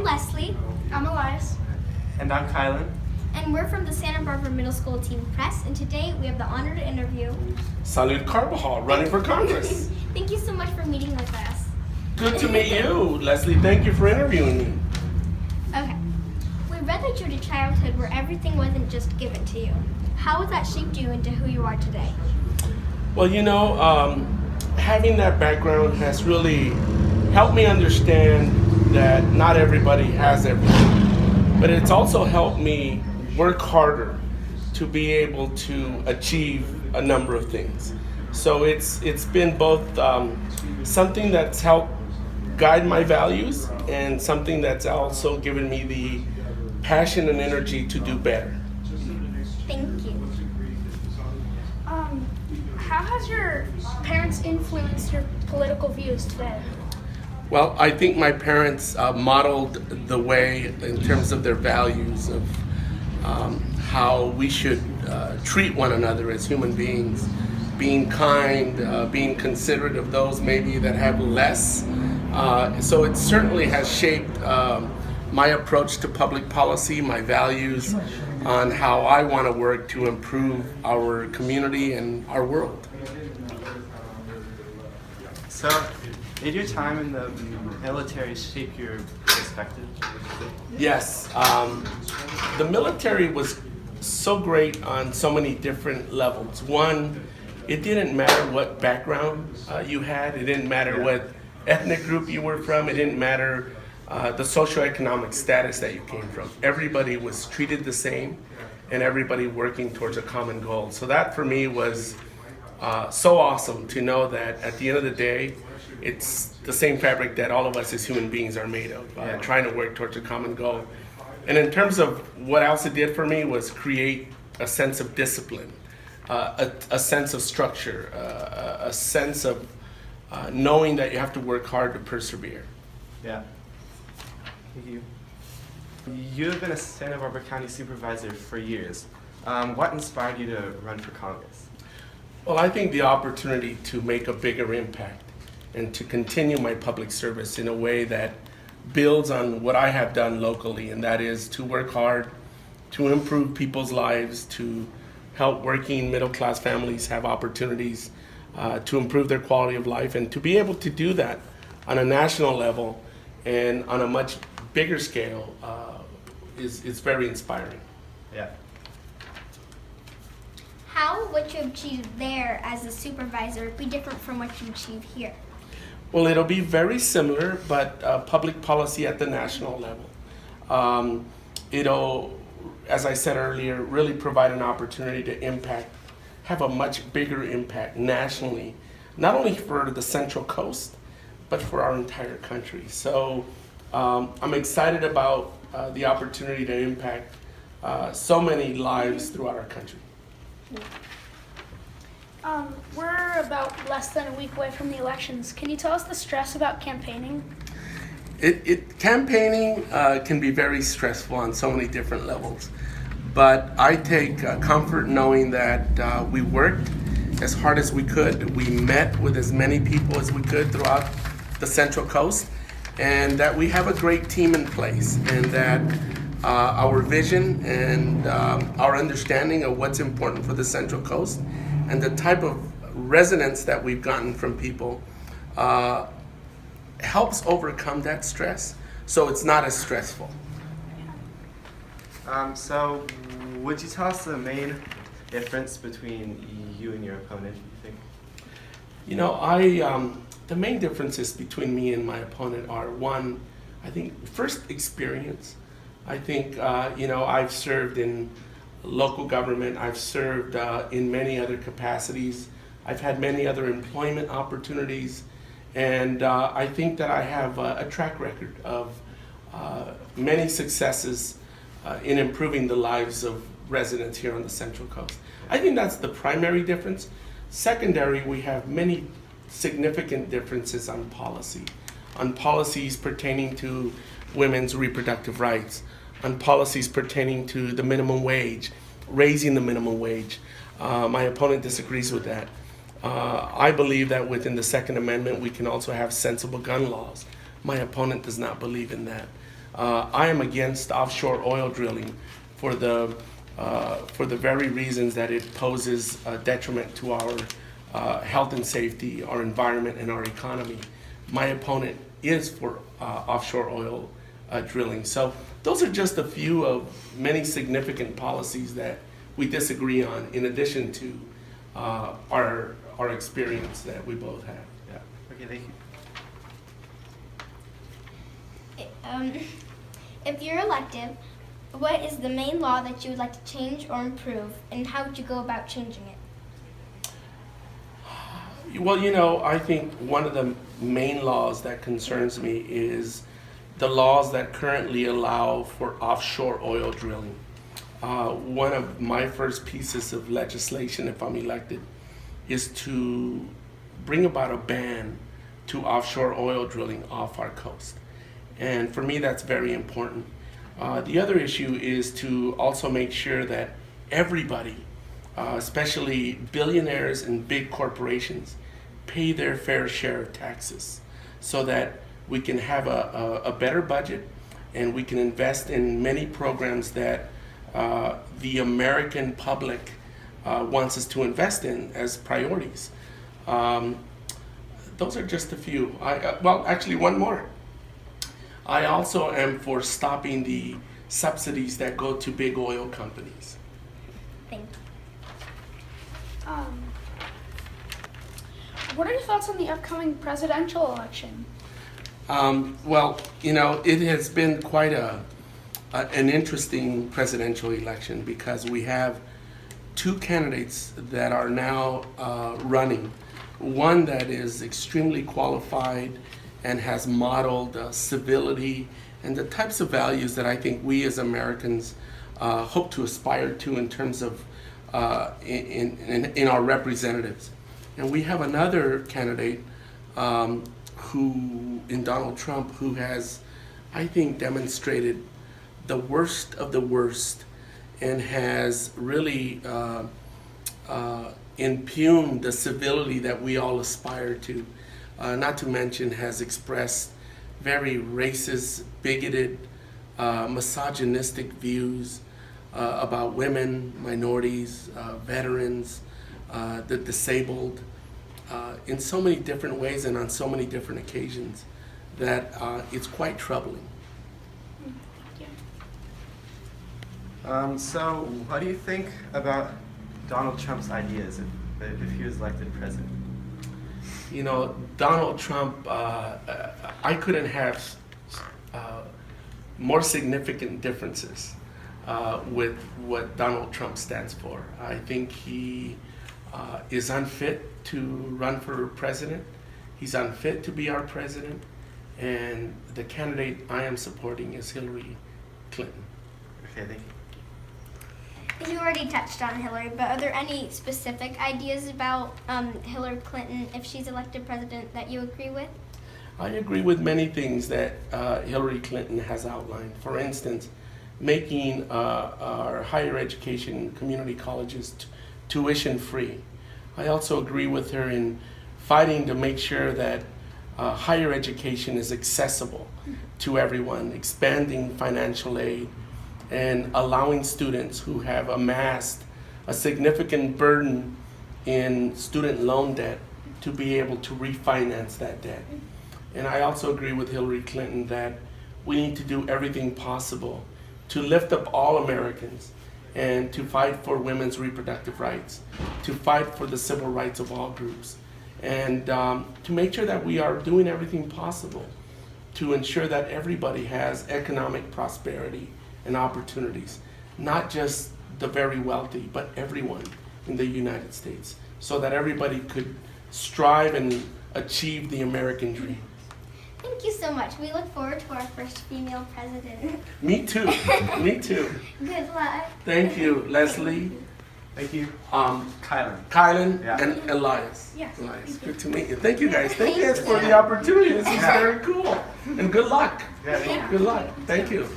Leslie. I'm Elias. And I'm Kylan. And we're from the Santa Barbara Middle School Team Press, and today we have the honor to interview SALUD CARBAJAL, running for Congress. Thank you so much for meeting with us. Good to meet you, Leslie. Thank you for interviewing me. Okay. We read that you had a childhood where everything wasn't just given to you. How has that shaped you into who you are today? Well, having that background has really helped me understand that not everybody has everything, but it's also helped me work harder to be able to achieve a number of things. So it's been both something that's helped guide my values and something that's also given me the passion and energy to do better. Thank you. How has your parents influenced your political views today? Well, I think my parents modeled the way in terms of their values of how we should treat one another as human beings, being kind, being considerate of those maybe that have less. So it certainly has shaped my approach to public policy, my values on how I want to work to improve our community and our world. So, did your time in the military shape your perspective? Yes, the military was so great on so many different levels. One, it didn't matter what background you had. It didn't matter what ethnic group you were from. It didn't matter the socioeconomic status that you came from. Everybody was treated the same and everybody working towards a common goal. So that for me was so awesome to know that at the end of the day, it's the same fabric that all of us as human beings are made of, trying to work towards a common goal. And in terms of what else it did for me was create a sense of discipline, a sense of structure, a sense of knowing that you have to work hard to persevere. Yeah. Thank you. You have been a Santa Barbara County Supervisor for years. What inspired you to run for Congress? Well, I think the opportunity to make a bigger impact and to continue my public service in a way that builds on what I have done locally, and that is to work hard, to improve people's lives, to help working middle-class families have opportunities to improve their quality of life, and to be able to do that on a national level and on a much bigger scale is very inspiring. Yeah. How would what you achieved there as a supervisor be different from what you achieve here? Well, it'll be very similar, but public policy at the national level. It'll, as I said earlier, really provide an opportunity to have a much bigger impact nationally, not only for the Central Coast, but for our entire country. So I'm excited about the opportunity to impact so many lives throughout our country. We're about less than a week away from the elections. Can you tell us the stress about campaigning? Campaigning can be very stressful on so many different levels, but I take comfort knowing that we worked as hard as we could. We met with as many people as we could throughout the Central Coast, and that we have a great team in place, and that our vision and our understanding of what's important for the Central Coast and the type of resonance that we've gotten from people helps overcome that stress, so it's not as stressful. So would you tell us the main difference between you and your opponent, you think? The main differences between me and my opponent are, one, I think first experience. I think, I've served in local government, I've served in many other capacities, I've had many other employment opportunities, and I think that I have a track record of many successes in improving the lives of residents here on the Central Coast. I think that's the primary difference. Secondary, we have many significant differences on policies pertaining to women's reproductive rights, on policies pertaining to the minimum wage, raising the minimum wage. My opponent disagrees with that. I believe that within the Second Amendment we can also have sensible gun laws. My opponent does not believe in that. I am against offshore oil drilling for the very reasons that it poses a detriment to our health and safety, our environment, and our economy. My opponent is for offshore oil drilling. So those are just a few of many significant policies that we disagree on, in addition to our experience that we both have. Yeah. Okay, thank you. If you're elected, what is the main law that you would like to change or improve, and how would you go about changing it? Well, you know, I think one of the main laws that concerns me is the laws that currently allow for offshore oil drilling. One of my first pieces of legislation, if I'm elected, is to bring about a ban to offshore oil drilling off our coast. And for me, that's very important. The other issue is to also make sure that everybody, especially billionaires and big corporations, pay their fair share of taxes so that we can have a better budget and we can invest in many programs that the American public wants us to invest in as priorities. Those are just a few. Well, actually, one more. I also am for stopping the subsidies that go to big oil companies. Thank you. What are your thoughts on the upcoming presidential election? Well, you know, it has been quite an interesting presidential election because we have two candidates that are now running. One that is extremely qualified and has modeled civility and the types of values that I think we as Americans hope to aspire to in terms of in our representatives. And we have another candidate who, in Donald Trump, who has, I think, demonstrated the worst of the worst and has really impugned the civility that we all aspire to. Not to mention has expressed very racist, bigoted, misogynistic views about women, minorities, veterans, the disabled, in so many different ways and on so many different occasions that it's quite troubling. So, what do you think about Donald Trump's ideas if he was elected president? You know, Donald Trump, I couldn't have more significant differences with what Donald Trump stands for. I think he is unfit to run for president. He's unfit to be our president. And the candidate I am supporting is Hillary Clinton. Okay, thank you. You already touched on Hillary, but are there any specific ideas about Hillary Clinton, if she's elected president, that you agree with? I agree with many things that Hillary Clinton has outlined. For instance, making our higher education community colleges tuition free. I also agree with her in fighting to make sure that higher education is accessible to everyone, expanding financial aid, and allowing students who have amassed a significant burden in student loan debt to be able to refinance that debt. And I also agree with Hillary Clinton that we need to do everything possible to lift up all Americans and to fight for women's reproductive rights, to fight for the civil rights of all groups, and to make sure that we are doing everything possible to ensure that everybody has economic prosperity and opportunities, not just the very wealthy, but everyone in the United States, so that everybody could strive and achieve the American dream. Thank you so much. We look forward to our first female president. Me too. Me too. Good luck. Thank you, Leslie. Thank you. Kylan, Yeah. and Elias. Yes. Elias, good to meet you. Thank you guys. Thank you guys for the opportunity. This is very cool. And good luck. Yeah, thank you. Good luck. Thank you.